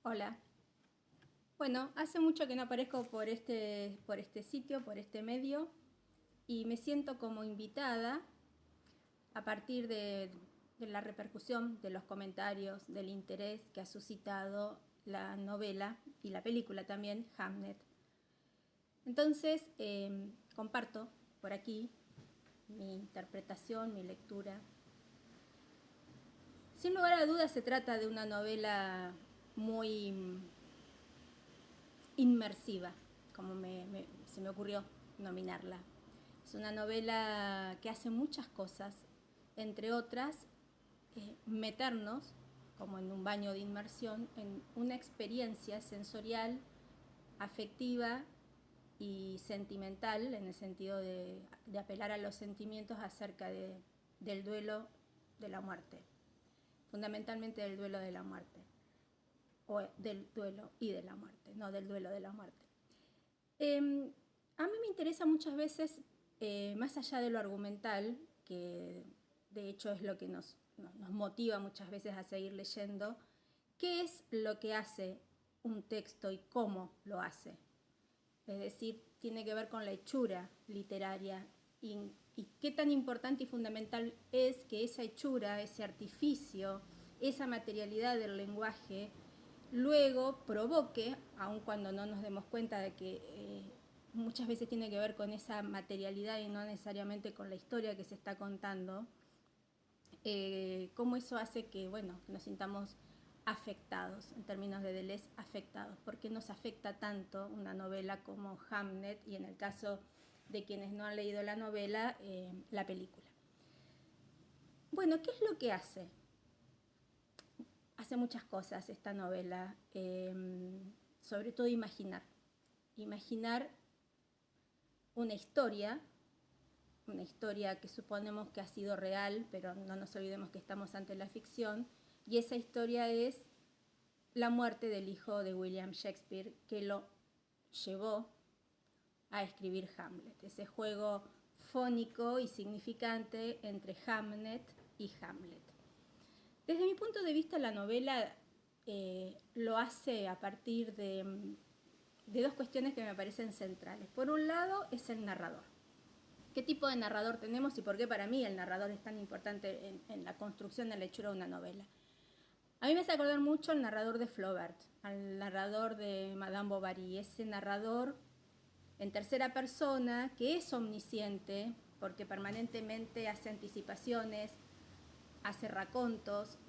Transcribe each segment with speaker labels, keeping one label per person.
Speaker 1: Hola. Bueno, hace mucho que no aparezco por este sitio, por este medio, y me siento como invitada a partir de la repercusión, de los comentarios, del interés que ha suscitado la novela y la película también, Hamnet. Entonces, comparto por aquí mi interpretación, mi lectura. Sin lugar a dudas se trata de una novela muy inmersiva, como se me ocurrió nominarla. Es una novela que hace muchas cosas, entre otras, meternos, como en un baño de inmersión, en una experiencia sensorial, afectiva y sentimental, en el sentido de apelar a los sentimientos acerca del duelo de la muerte, fundamentalmente del duelo de la muerte, o del duelo y de la muerte, no del duelo de la muerte. A mí me interesa muchas veces, más allá de lo argumental, que de hecho es lo que nos motiva muchas veces a seguir leyendo, qué es lo que hace un texto y cómo lo hace. Es decir, tiene que ver con la hechura literaria y qué tan importante y fundamental es que esa hechura, ese artificio, esa materialidad del lenguaje, luego provoque, aun cuando no nos demos cuenta de que muchas veces tiene que ver con esa materialidad y no necesariamente con la historia que se está contando, cómo eso hace que, bueno, que nos sintamos afectados, en términos de Deleuze, afectados. ¿Por qué nos afecta tanto una novela como Hamnet y en el caso de quienes no han leído la novela, la película? Bueno, ¿qué es lo que hace? Hace muchas cosas esta novela, sobre todo imaginar. Imaginar una historia que suponemos que ha sido real, pero no nos olvidemos que estamos ante la ficción, y esa historia es la muerte del hijo de William Shakespeare, que lo llevó a escribir Hamlet, ese juego fónico y significante entre Hamnet y Hamlet. Desde mi punto de vista, la novela lo hace a partir de dos cuestiones que me parecen centrales. Por un lado, es el narrador. ¿Qué tipo de narrador tenemos y por qué para mí el narrador es tan importante en la construcción de la hechura de una novela? A mí me hace acordar mucho al narrador de Flaubert, al narrador de Madame Bovary, ese narrador en tercera persona que es omnisciente porque permanentemente hace anticipaciones, hace racontos,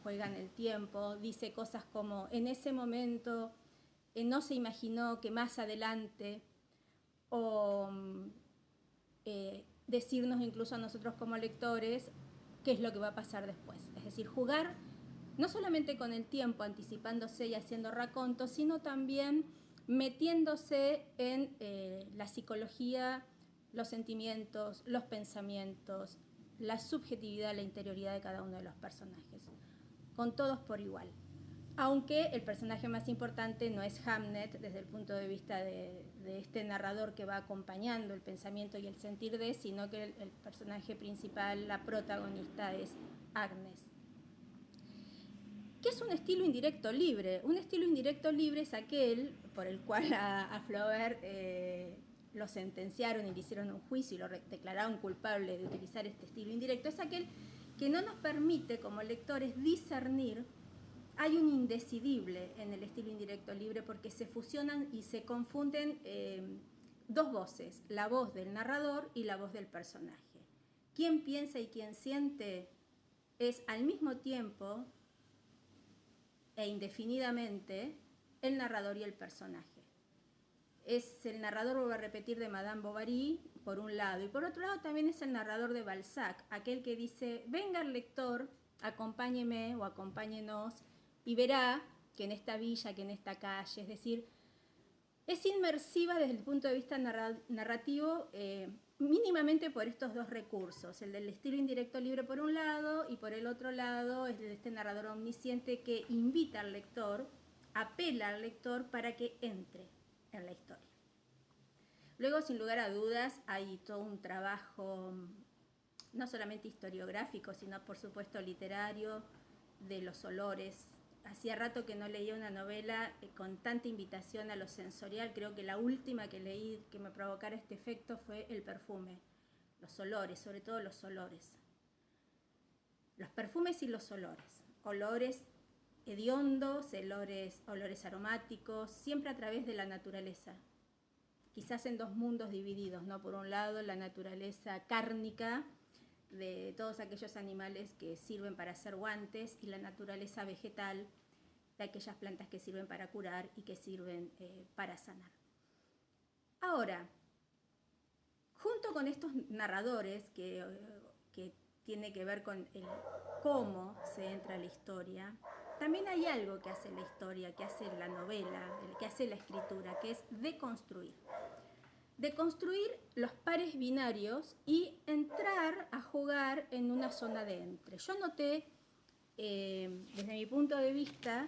Speaker 1: juega en el tiempo, dice cosas como en ese momento no se imaginó que más adelante, o decirnos incluso a nosotros como lectores qué es lo que va a pasar después. Es decir, jugar no solamente con el tiempo, anticipándose y haciendo racontos, sino también metiéndose en la psicología, los sentimientos, los pensamientos, la subjetividad, la interioridad de cada uno de los personajes, con todos por igual. Aunque el personaje más importante no es Hamnet desde el punto de vista de este narrador que va acompañando el pensamiento y el sentir de, sino que el personaje principal, la protagonista, es Agnes. ¿Qué es un estilo indirecto libre? Un estilo indirecto libre es aquel por el cual a Flaubert lo sentenciaron y le hicieron un juicio y lo declararon culpable de utilizar este estilo indirecto. Es aquel que no nos permite como lectores discernir. Hay un indecidible en el estilo indirecto libre porque se fusionan y se confunden dos voces, la voz del narrador y la voz del personaje. Quien piensa y quien siente es al mismo tiempo e indefinidamente el narrador y el personaje. Es el narrador, vuelvo a repetir, de Madame Bovary, por un lado, y por otro lado también es el narrador de Balzac, aquel que dice, venga el lector, acompáñeme o acompáñenos, y verá que en esta villa, que en esta calle, es decir, es inmersiva desde el punto de vista narrativo, mínimamente por estos dos recursos, el del estilo indirecto libre por un lado y por el otro lado es de este narrador omnisciente que invita al lector, apela al lector para que entre en la historia. Luego, sin lugar a dudas, hay todo un trabajo no solamente historiográfico, sino por supuesto literario, de los olores, hacía rato que no leía una novela con tanta invitación a lo sensorial. Creo que la última que leí que me provocara este efecto fue El perfume, los olores, sobre todo los olores. Los perfumes y los olores. Olores hediondos, olores aromáticos, siempre a través de la naturaleza. Quizás en dos mundos divididos, ¿no? Por un lado, la naturaleza cárnica de todos aquellos animales que sirven para hacer guantes y la naturaleza vegetal de aquellas plantas que sirven para curar y que sirven para sanar. Ahora, junto con estos narradores que tiene que ver con el cómo se entra a la historia, también hay algo que hace la historia, que hace la novela, que hace la escritura, que es deconstruir. Deconstruir los pares binarios y entrar a jugar en una zona de entre. Yo noté, desde mi punto de vista,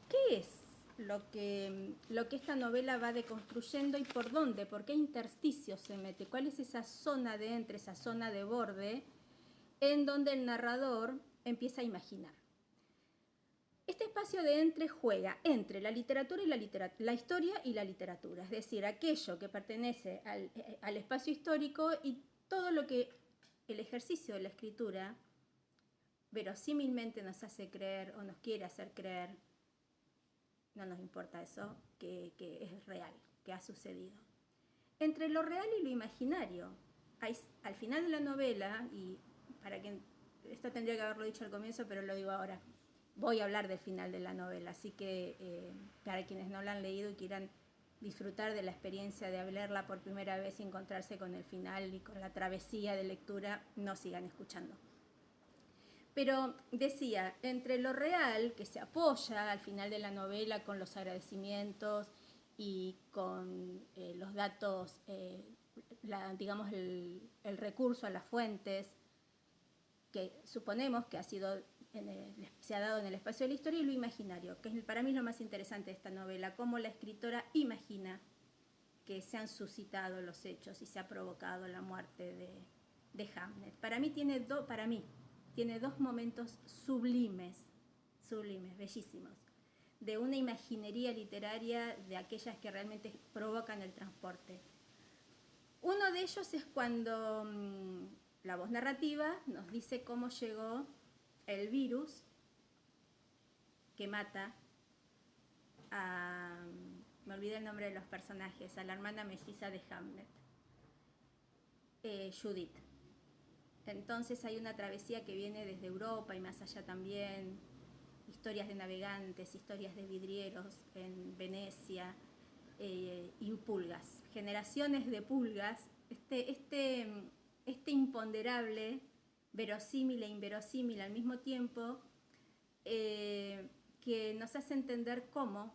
Speaker 1: qué es lo que esta novela va deconstruyendo y por dónde, por qué intersticios se mete, cuál es esa zona de entre, esa zona de borde, en donde el narrador empieza a imaginar. Este espacio de entre juega entre la literatura y la historia y la literatura, es decir, aquello que pertenece al espacio histórico y todo lo que el ejercicio de la escritura verosímilmente nos hace creer o nos quiere hacer creer, no nos importa eso, que es real, que ha sucedido. Entre lo real y lo imaginario, al final de la novela, y para que esto tendría que haberlo dicho al comienzo, pero lo digo ahora, voy a hablar del final de la novela, así que para quienes no la han leído y quieran disfrutar de la experiencia de leerla por primera vez y encontrarse con el final y con la travesía de lectura, no sigan escuchando. Pero decía, entre lo real, que se apoya al final de la novela con los agradecimientos y con los datos, digamos el recurso a las fuentes, que suponemos que se ha dado en el espacio de la historia, y lo imaginario, que es para mí lo más interesante de esta novela, cómo la escritora imagina que se han suscitado los hechos y se ha provocado la muerte de Hamlet. Para mí tiene dos momentos sublimes, bellísimos, de una imaginería literaria de aquellas que realmente provocan el transporte. Uno de ellos es cuando la voz narrativa nos dice cómo llegó el virus que mata me olvidé el nombre de los personajes, a la hermana melliza de Hamlet, Judith. Entonces hay una travesía que viene desde Europa y más allá también, historias de navegantes, historias de vidrieros en Venecia y pulgas, generaciones de pulgas, este imponderable, verosímil e inverosímil al mismo tiempo, que nos hace entender cómo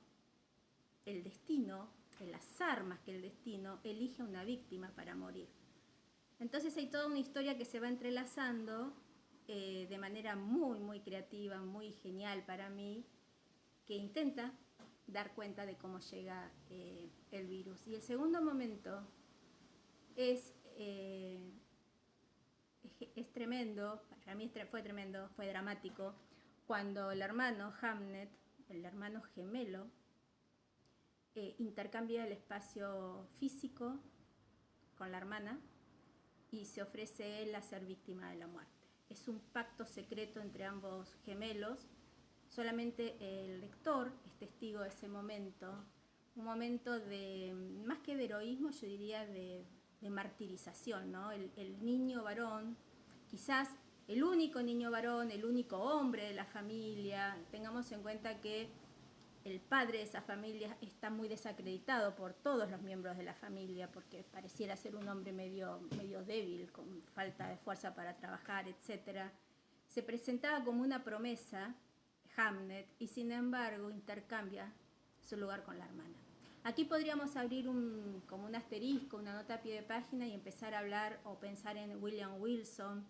Speaker 1: el destino, las armas que el destino elige a una víctima para morir. Entonces hay toda una historia que se va entrelazando de manera muy, muy creativa, muy genial para mí, que intenta dar cuenta de cómo llega el virus. Y el segundo momento es tremendo, para mí fue tremendo, fue dramático, cuando el hermano Hamlet, el hermano gemelo, intercambia el espacio físico con la hermana y se ofrece él a ser víctima de la muerte. Es un pacto secreto entre ambos gemelos. Solamente el lector es testigo de ese momento, un momento de, más que de heroísmo, yo diría de martirización, ¿no? El niño varón, quizás el único niño varón, el único hombre de la familia. Tengamos en cuenta que el padre de esa familia está muy desacreditado por todos los miembros de la familia porque pareciera ser un hombre medio débil, con falta de fuerza para trabajar, etc. Se presentaba como una promesa, Hamlet, y sin embargo intercambia su lugar con la hermana. Aquí podríamos abrir como un asterisco, una nota a pie de página y empezar a hablar o pensar en William Wilson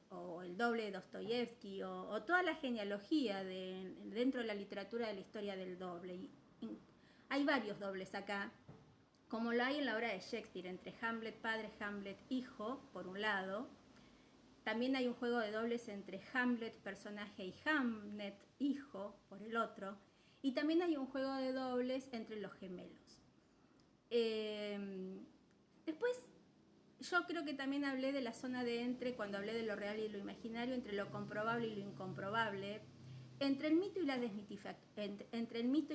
Speaker 1: o el doble de Dostoyevsky o toda la genealogía dentro de la literatura de la historia del doble. Hay varios dobles acá, como lo hay en la obra de Shakespeare, entre Hamlet padre, Hamlet hijo, por un lado, También hay un juego de dobles entre Hamlet, personaje, y Hamnet, hijo, por el otro. Y también hay un juego de dobles entre los gemelos. Después, yo creo que también hablé de la zona de entre, cuando hablé de lo real y lo imaginario, entre lo comprobable y lo incomprobable, entre el mito y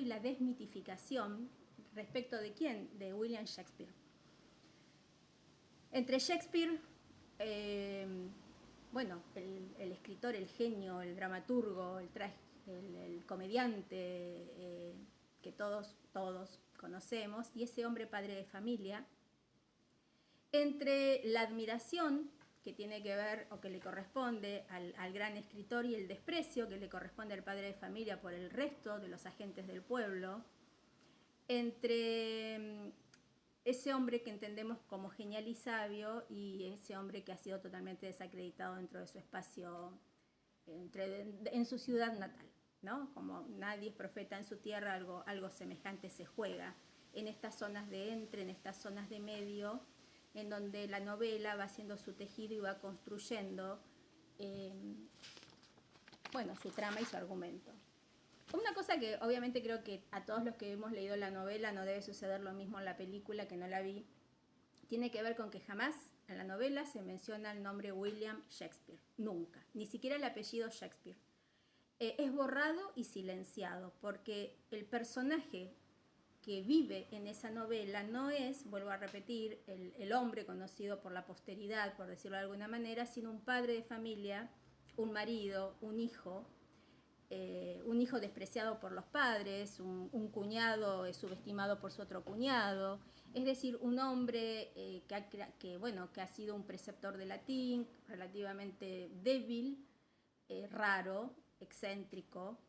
Speaker 1: la desmitificación, respecto de quién, de William Shakespeare. Entre Shakespeare, bueno, el escritor, el genio, el dramaturgo, el comediante que todos conocemos, y ese hombre padre de familia, entre la admiración que tiene que ver o que le corresponde al gran escritor y el desprecio que le corresponde al padre de familia por el resto de los agentes del pueblo, entre ese hombre que entendemos como genial y sabio y ese hombre que ha sido totalmente desacreditado dentro de su espacio, en su ciudad natal, ¿no? Como nadie es profeta en su tierra, algo semejante se juega en estas zonas de entre, en estas zonas de medio, en donde la novela va haciendo su tejido y va construyendo bueno, su trama y su argumento. Una cosa que obviamente creo que a todos los que hemos leído la novela no debe suceder lo mismo en la película, que no la vi, tiene que ver con que jamás en la novela se menciona el nombre William Shakespeare, nunca, ni siquiera el apellido Shakespeare. Es borrado y silenciado, porque el personaje que vive en esa novela no es, vuelvo a repetir, el hombre conocido por la posteridad, por decirlo de alguna manera, sino un padre de familia, un marido, un hijo despreciado por los padres, un cuñado subestimado por su otro cuñado, es decir, un hombre que ha sido un preceptor de latín, relativamente débil, raro, excéntrico,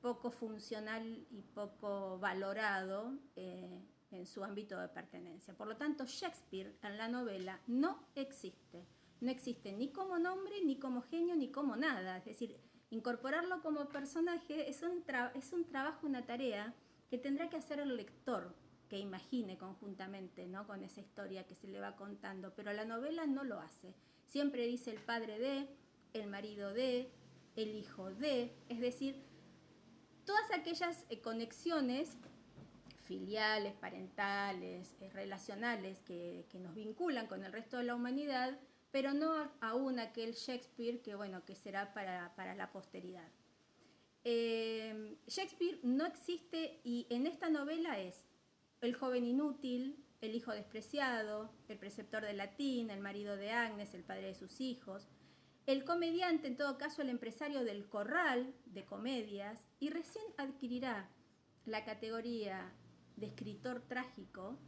Speaker 1: poco funcional y poco valorado en su ámbito de pertenencia. Por lo tanto, Shakespeare en la novela no existe. No existe ni como nombre, ni como genio, ni como nada. Es decir, incorporarlo como personaje es un trabajo, una tarea que tendrá que hacer el lector, que imagine conjuntamente, ¿no?, con esa historia que se le va contando. Pero la novela no lo hace. Siempre dice el padre de, el marido de, el hijo de, es decir, todas aquellas conexiones filiales, parentales, relacionales que nos vinculan con el resto de la humanidad, pero no aún aquel Shakespeare que, bueno, que será para la posteridad. Shakespeare no existe y en esta novela es el joven inútil, el hijo despreciado, el preceptor de latín, el marido de Agnes, el padre de sus hijos, el comediante, en todo caso el empresario del corral de comedias, y recién adquirirá la categoría de escritor trágico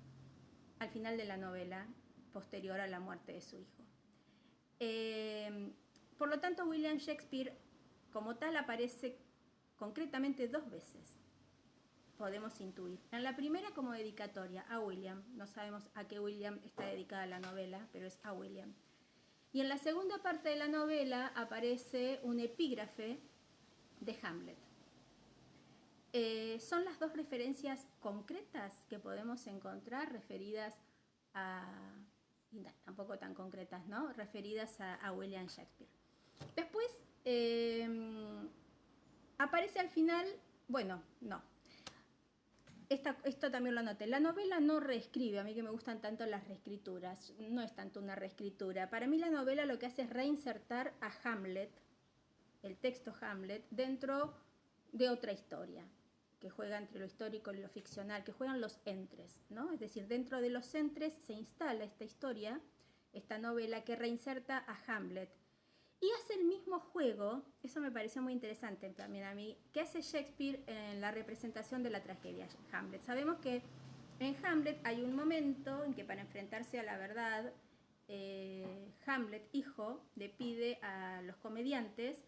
Speaker 1: al final de la novela, posterior a la muerte de su hijo. Por lo tanto, William Shakespeare como tal aparece concretamente 2 veces, podemos intuir. En la primera como dedicatoria a William, no sabemos a qué William está dedicada la novela, pero es a William. Y en la segunda parte de la novela aparece un epígrafe de Hamlet. Son las 2 referencias concretas que podemos encontrar referidas a, tampoco tan concretas, ¿no?, referidas a William Shakespeare. Después aparece al final, bueno, no. Esto también lo anoté. La novela no reescribe, a mí que me gustan tanto las reescrituras, no es tanto una reescritura. Para mí la novela lo que hace es reinsertar a Hamlet, el texto Hamlet, dentro de otra historia, que juega entre lo histórico y lo ficcional, que juegan los entres, ¿no? Es decir, dentro de los entres se instala esta historia, esta novela que reinserta a Hamlet. Y hace el mismo juego, eso me pareció muy interesante también a mí, que hace Shakespeare en la representación de la tragedia Hamlet. Sabemos que en Hamlet hay un momento en que para enfrentarse a la verdad, Hamlet, hijo, le pide a los comediantes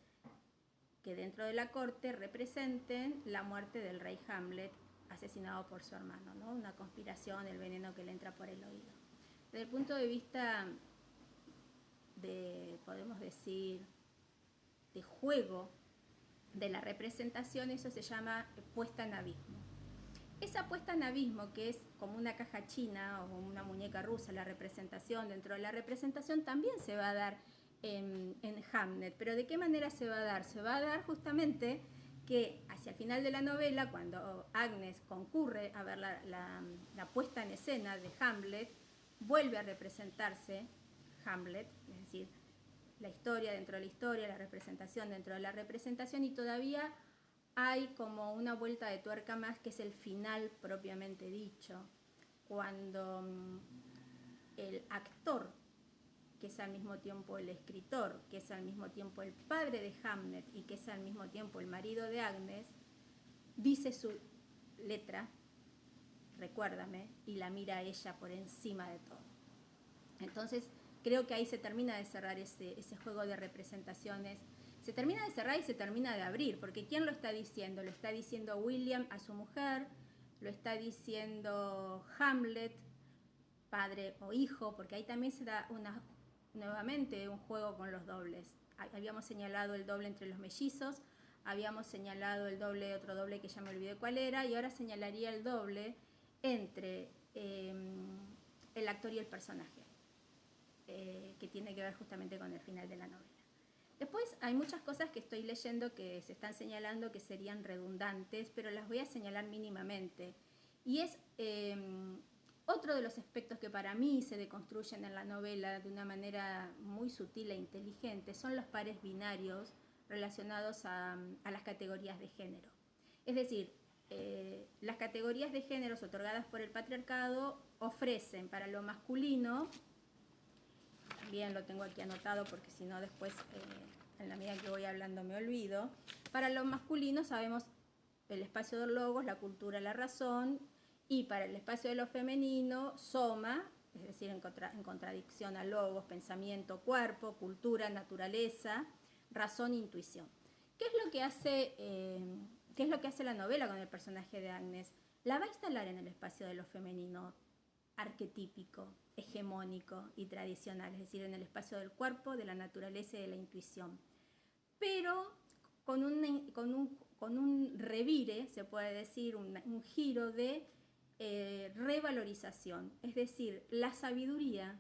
Speaker 1: que dentro de la corte representen la muerte del rey Hamlet asesinado por su hermano, ¿no? Una conspiración, el veneno que le entra por el oído. Desde el punto de vista de, podemos decir, de juego de la representación, eso se llama puesta en abismo. Esa puesta en abismo, que es como una caja china o una muñeca rusa, la representación, dentro de la representación también se va a dar en Hamlet. Pero ¿de qué manera se va a dar? Se va a dar justamente que hacia el final de la novela, cuando Agnes concurre a ver la puesta en escena de Hamlet, vuelve a representarse Hamlet, es decir, la historia dentro de la historia, la representación dentro de la representación, y todavía hay como una vuelta de tuerca más, que es el final propiamente dicho, cuando el actor, que es al mismo tiempo el escritor, que es al mismo tiempo el padre de Hamlet y que es al mismo tiempo el marido de Agnes, dice su letra, recuérdame, y la mira a ella por encima de todo. Entonces, creo que ahí se termina de cerrar ese juego de representaciones. Se termina de cerrar y se termina de abrir, porque ¿quién lo está diciendo? Lo está diciendo William a su mujer, lo está diciendo Hamlet, padre o hijo, porque ahí también se da nuevamente un juego con los dobles. Habíamos señalado el doble entre los mellizos, habíamos señalado el doble, otro doble que ya me olvidé cuál era, y ahora señalaría el doble entre el actor y el personaje, que tiene que ver justamente con el final de la novela. Después hay muchas cosas que estoy leyendo que se están señalando que serían redundantes, pero las voy a señalar mínimamente. Y es otro de los aspectos que para mí se deconstruyen en la novela de una manera muy sutil e inteligente, son los pares binarios relacionados a las categorías de género. Es decir, las categorías de géneros otorgadas por el patriarcado ofrecen para lo masculino, también lo tengo aquí anotado porque si no después en la medida que voy hablando me olvido, para lo masculino sabemos el espacio del logos, la cultura, la razón, y para el espacio de lo femenino, soma, es decir, en contradicción a logos, pensamiento, cuerpo, cultura, naturaleza, razón, intuición. ¿Qué es lo que hace la novela con el personaje de Agnes? La va a instalar en el espacio de lo femenino, arquetípico, hegemónico y tradicional, es decir, en el espacio del cuerpo, de la naturaleza y de la intuición. Pero con un revire, se puede decir, un giro de revalorización, es decir, la sabiduría,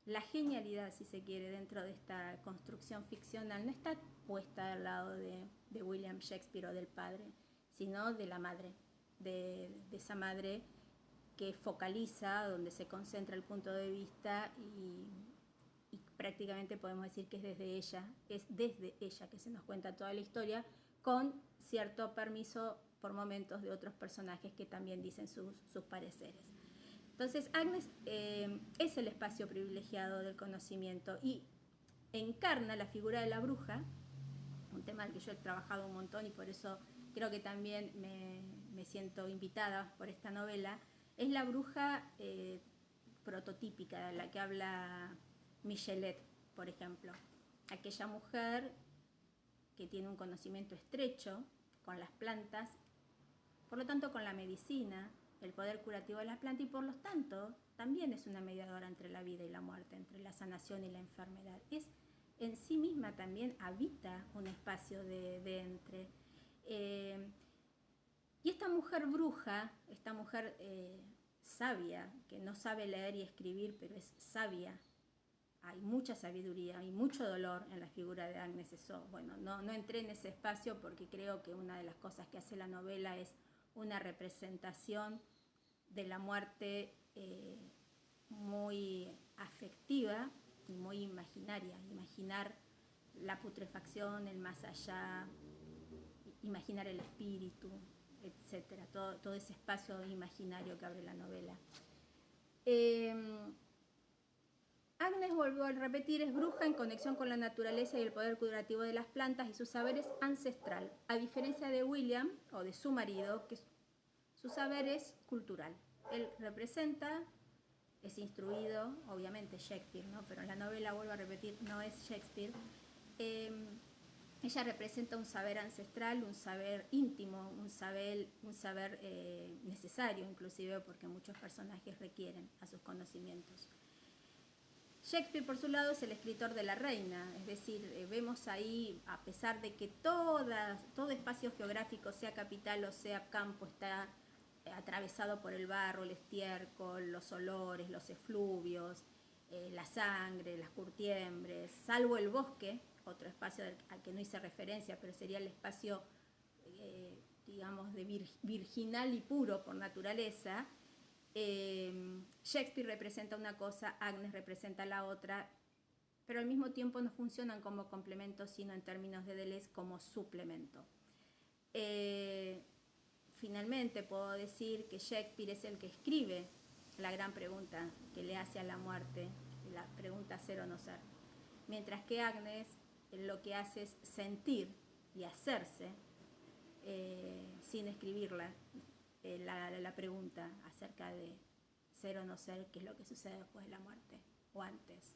Speaker 1: la genialidad, si se quiere, dentro de esta construcción ficcional no está puesta al lado de William Shakespeare o del padre, sino de la madre, de esa madre que focaliza, donde se concentra el punto de vista y prácticamente podemos decir que es desde ella que se nos cuenta toda la historia, con cierto permiso por momentos de otros personajes que también dicen sus pareceres. Entonces Agnes es el espacio privilegiado del conocimiento y encarna la figura de la bruja, un tema al que yo he trabajado un montón y por eso creo que también me siento invitada por esta novela. Es la bruja prototípica de la que habla Michelet, por ejemplo. Aquella mujer que tiene un conocimiento estrecho con las plantas, por lo tanto con la medicina, el poder curativo de las plantas, y por lo tanto también es una mediadora entre la vida y la muerte, entre la sanación y la enfermedad. Es en sí misma también habita un espacio de entre. Y esta mujer bruja, esta mujer sabia, que no sabe leer y escribir, pero es sabia, hay mucha sabiduría, hay mucho dolor en la figura de Agnes. Eso, bueno, no entré en ese espacio porque creo que una de las cosas que hace la novela es una representación de la muerte muy afectiva y muy imaginaria. Imaginar la putrefacción, el más allá, imaginar el espíritu, etcétera, todo ese espacio imaginario que abre la novela. Agnes, volvió a repetir, es bruja en conexión con la naturaleza y el poder curativo de las plantas y su saber es ancestral, a diferencia de William, o de su marido, que su saber es cultural. Él representa, es instruido, obviamente Shakespeare, ¿no? Pero en la novela, vuelvo a repetir, no es Shakespeare. Ella representa un saber ancestral, un saber íntimo, un saber necesario inclusive, porque muchos personajes requieren a sus conocimientos. Shakespeare, por su lado, es el escritor de la reina, es decir, vemos ahí, a pesar de que todo espacio geográfico, sea capital o sea campo, está atravesado por el barro, el estiércol, los olores, los efluvios, la sangre, las curtiembres, salvo el bosque, otro espacio al que no hice referencia, pero sería el espacio, digamos, de virginal y puro por naturaleza. Shakespeare representa una cosa, Agnes representa la otra, pero al mismo tiempo no funcionan como complementos, sino en términos de Deleuze como suplemento. Finalmente puedo decir que Shakespeare es el que escribe la gran pregunta que le hace a la muerte, la pregunta ser o no ser, mientras que Agnes lo que hace es sentir y hacerse, sin escribirla, la pregunta acerca de ser o no ser, qué es lo que sucede después de la muerte o antes.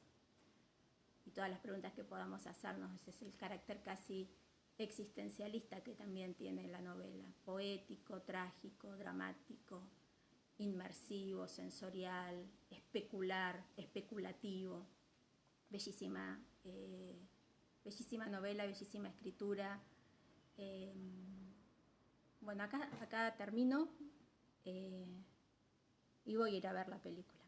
Speaker 1: Y todas las preguntas que podamos hacernos, ese es el carácter casi existencialista que también tiene la novela, poético, trágico, dramático, inmersivo, sensorial, especular, especulativo. Bellísima, bellísima novela, bellísima escritura. Bueno, acá termino y voy a ir a ver la película.